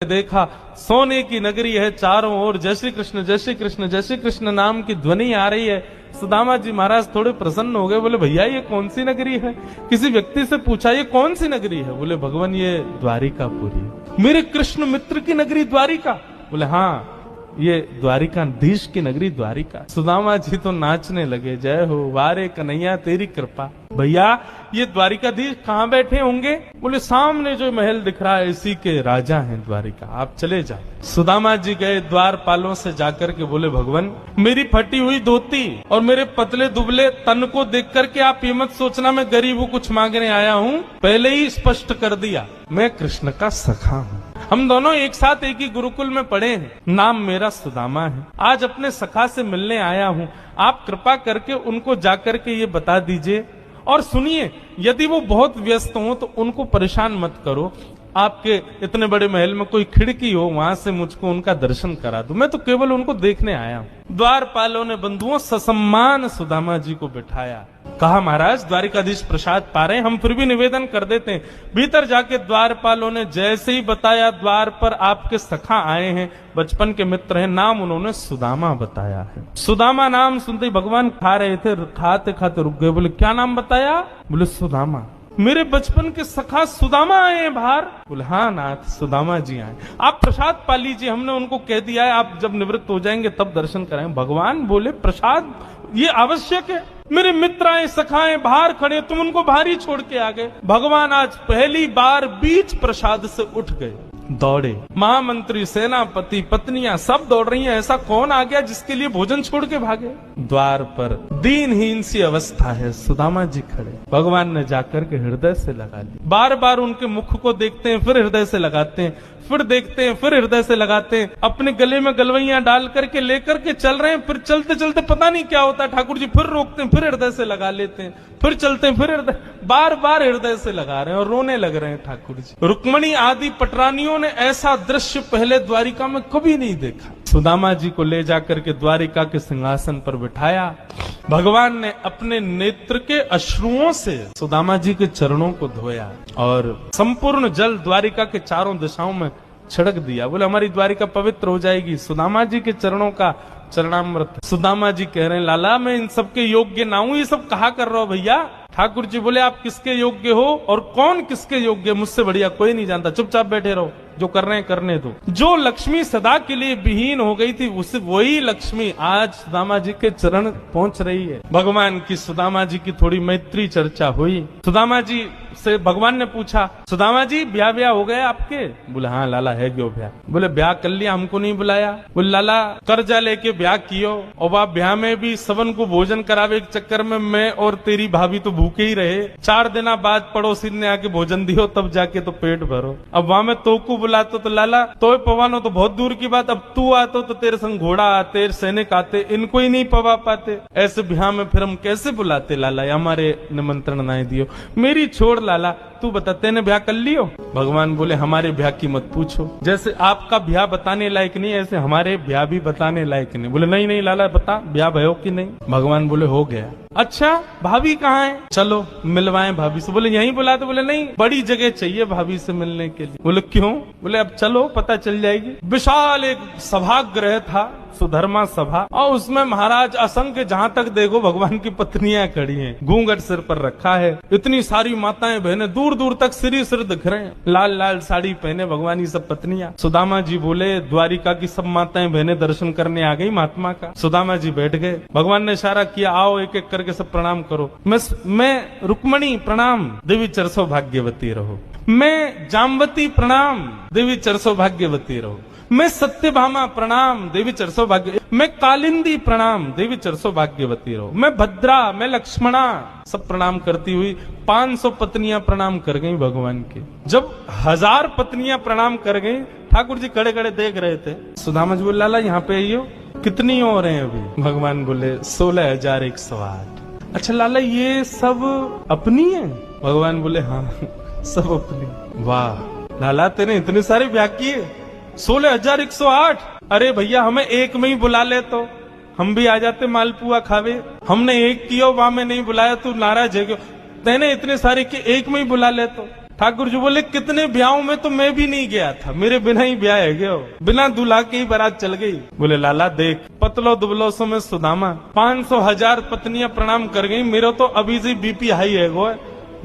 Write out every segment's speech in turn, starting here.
देखा सोने की नगरी है, चारों ओर जय श्री कृष्ण जय श्री कृष्ण जय श्री कृष्ण नाम की ध्वनि आ रही है। सुदामा जी महाराज थोड़े प्रसन्न हो गए, बोले भैया ये कौन सी नगरी है? किसी व्यक्ति से पूछा ये कौन सी नगरी है? बोले भगवान ये द्वारिकापुरी। मेरे कृष्ण मित्र की नगरी द्वारिका? बोले हाँ ये द्वारिकाधीश की नगरी द्वारिका। सुदामा जी तो नाचने लगे, जय हो वारे कन्हैया तेरी कृपा। भैया ये द्वारिकाधीश कहाँ बैठे होंगे? बोले सामने जो महल दिख रहा है इसी के राजा हैं द्वारिका, आप चले जाओ। सुदामा जी गए द्वारपालों से जाकर के बोले भगवान मेरी फटी हुई धोती और मेरे पतले दुबले तन को देख करके आप ये मत सोचना मैं गरीब हूँ कुछ मांगने आया हूँ, पहले ही स्पष्ट कर दिया मैं कृष्ण का सखा हूँ। हम दोनों एक साथ एक ही गुरुकुल में पढ़े हैं, नाम मेरा सुदामा है। आज अपने सखा से मिलने आया हूँ, आप कृपा करके उनको जाकर के ये बता दीजिए। और सुनिए, यदि वो बहुत व्यस्त हो तो उनको परेशान मत करो, आपके इतने बड़े महल में कोई खिड़की हो वहां से मुझको उनका दर्शन करा दो, मैं तो केवल उनको देखने आया हूँ। द्वारपालों ने बंधुओं ससम्मान सुदामा जी को बिठाया। कहा महाराज द्वारिकाधीश प्रसाद पा रहे, हम फिर भी निवेदन कर देते हैं। भीतर जाके द्वारपालों ने जैसे ही बताया द्वार पर आपके सखा आए हैं, बचपन के मित्र हैं, नाम उन्होंने सुदामा बताया है। सुदामा नाम सुनते ही भगवान खा रहे थे, खाते खाते रुक गए, बोले क्या नाम बताया? बोले सुदामा। मेरे बचपन के सखा सुदामा आए हैं बाहर? बोले हाँ नाथ सुदामा जी आए। आप प्रसाद पा लीजिए, हमने उनको कह दिया है आप जब निवृत्त हो जाएंगे तब दर्शन कराएं। भगवान बोले प्रसाद ये आवश्यक है? मेरे मित्र आए सखाए बाहर खड़े, तुम उनको बाहर ही छोड़ के आ गए। भगवान आज पहली बार बीच प्रसाद से उठ गए, दौड़े। महामंत्री सेनापति पत्नियां सब दौड़ रही हैं, ऐसा कौन आ गया जिसके लिए भोजन छोड़ के भागे? द्वार पर दीनहीन सी अवस्था है, सुदामा जी खड़े। भगवान ने जाकर के हृदय से लगा ली। बार बार उनके मुख को देखते हैं, फिर हृदय से लगाते हैं, फिर देखते हैं, फिर हृदय से लगाते हैं। अपने गले में गलवैयां डाल करके लेकर के चल रहे हैं, फिर चलते चलते पता नहीं क्या होता है ठाकुर जी फिर रोकते हैं, फिर हृदय से लगा लेते हैं, फिर चलते हैं, फिर हृदय, बार बार हृदय से लगा रहे हैं और रोने लग रहे हैं ठाकुर जी। रुक्मणी आदि पटरानियों ने ऐसा दृश्य पहले द्वारिका में कभी नहीं देखा। सुदामा जी को ले जाकर के द्वारिका के सिंहासन पर बिठाया। भगवान ने अपने नेत्र के अश्रुओं से सुदामा जी के चरणों को धोया और संपूर्ण जल द्वारिका के चारों दिशाओं में छिड़क दिया। बोले हमारी द्वारिका पवित्र हो जाएगी सुदामा जी के चरणों का चरणामृत। सुदामा जी कह रहे हैं लाला मैं इन सबके योग्य ना हूं, ये सब कहा कर रहा हो भैया? ठाकुर जी बोले आप किसके योग्य हो और कौन किसके योग्य, मुझसे बढ़िया कोई नहीं जानता, चुपचाप बैठे रहो, जो कर रहे हैं करने दो। जो लक्ष्मी सदा के लिए विहीन हो गई थी उसे वही लक्ष्मी आज सुदामा जी के चरण पहुंच रही है। भगवान की सुदामा जी की थोड़ी मैत्री चर्चा हुई। सुदामा जी से भगवान ने पूछा सुदामा जी ब्याह हो गया आपके? बोले हाँ लाला है क्यों ब्याह? बोले ब्याह कर लिया, हमको नहीं बुलाया? बोले लाला कर्जा लेके ब्याह कियो और आप ब्याह में भी सबन को भोजन करावे के चक्कर में मैं और तेरी भाभी तो भूखे ही रहे। 4 दिन बाद पड़ोसी ने आके भोजन दियो तब जाके तो पेट भरो। अब वहां में तो को बुलाते तो लाला तो पवानो तो बहुत दूर की बात, अब तू आतो तो तेरे संग घोड़ा आते सैनिक आते, इनको ही नहीं पवा पाते। ऐसे ब्याह में फिर हम कैसे बुलाते लाला, हमारे निमंत्रण ना दियो। मेरी छोड़ लाला, तू बता तेने ब्याह कर लियो? भगवान बोले हमारे ब्याह की मत पूछो, जैसे आपका ब्याह बताने लायक नहीं ऐसे हमारे ब्याह भी बताने लायक नहीं। बोले नहीं नहीं लाला बता ब्याह भयो कि नहीं? भगवान बोले हो गया। अच्छा भाभी कहाँ है? चलो मिलवाएं भाभी से। बोले यहीं बुला? तो बोले नहीं बड़ी जगह चाहिए भाभी से मिलने के लिए। बोले क्यों? बोले अब चलो पता चल जाएगी। विशाल एक सभागृह था, सुधर्मा सभा, और उसमें महाराज असंख्य जहां तक देखो भगवान की पत्नियां खड़ी हैं, घूंघट सिर पर रखा है। इतनी सारी माताएं बहनें दूर दूर तक सिर दिख रहे हैं, लाल लाल साड़ी पहने भगवान की सब पत्नियां। सुदामा जी बोले द्वारिका की सब माताएं बहनें दर्शन करने आ गई महात्मा का। सुदामा जी बैठ गए। भगवान ने इशारा किया आओ एक एक करके सब प्रणाम करो। मैं रुक्मणी प्रणाम, देवी चरसो भाग्यवती रहो। मैं जामवती प्रणाम, देवी चरसो भाग्यवती रहो। मैं सत्यभामा प्रणाम, देवी चरसो भाग्य। मैं कालिंदी प्रणाम, देवी चरसो भाग्यवती रहो। मैं भद्रा, मैं लक्ष्मणा, सब प्रणाम करती हुई 500 पत्नियां प्रणाम कर गई भगवान के। जब 1000 पत्नियां प्रणाम कर गई ठाकुर जी खड़े खड़े देख रहे थे। सुदामा जी बोले लाला यहाँ पे आइयो, कितनी और हैं अभी? भगवान बोले 16,108। अच्छा लाला ये सब अपनी है? भगवान बोले हाँ सब अपनी। वाह लाला तेने इतने सारे ब्याह किए, 16,108। अरे भैया हमें एक में ही बुला ले तो हम भी आ जाते मालपुआ खावे। हमने एक किया वहां में नहीं बुलाया, तू नाराज है क्यों? तेने इतने सारे कि एक में ही बुला ले तो। ठाकुर जी बोले कितने ब्याहों में तो मैं भी नहीं गया था, मेरे बिना ही ब्याह है गयो, बिना दूल्हा के ही बारात चल गई। बोले लाला देख, पतलो दुबलो सो में सुदामा 500,000 पत्नियां प्रणाम कर गई, मेरा तो अभी से बीपी हाई है गो।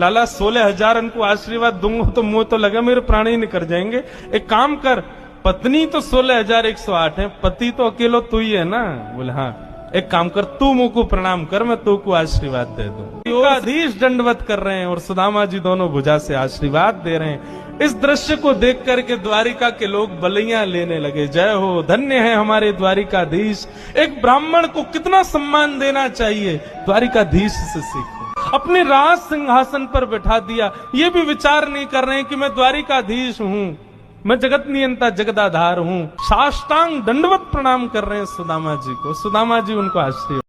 लाला 16,000 उनको आशीर्वाद दूंगा तो मुंह तो लगा मेरे प्राण ही निकल जाएंगे। एक काम कर, पत्नी तो 16,108 है, पति तो अकेलो तू ही है ना। बोले हाँ, एक काम कर, तू मुंह को प्रणाम कर, मैं तू को आशीर्वाद दे दूं। योगाधीश दंडवत कर रहे हैं और सुदामा जी दोनों भुजा से आशीर्वाद दे रहे हैं। इस दृश्य को देख करके द्वारिका के लोग बलियां लेने लगे। जय हो, धन्य है हमारे द्वारिकाधीश। एक ब्राह्मण को कितना सम्मान देना चाहिए, द्वारिकाधीश से सीखो। अपने राज सिंहासन पर बैठा दिया, ये भी विचार नहीं कर रहे हैं कि मैं द्वारिकाधीश हूं, मैं जगत नियंता जगदाधार हूं। साष्टांग दंडवत प्रणाम कर रहे हैं सुदामा जी को। सुदामा जी उनको आशीर्वाद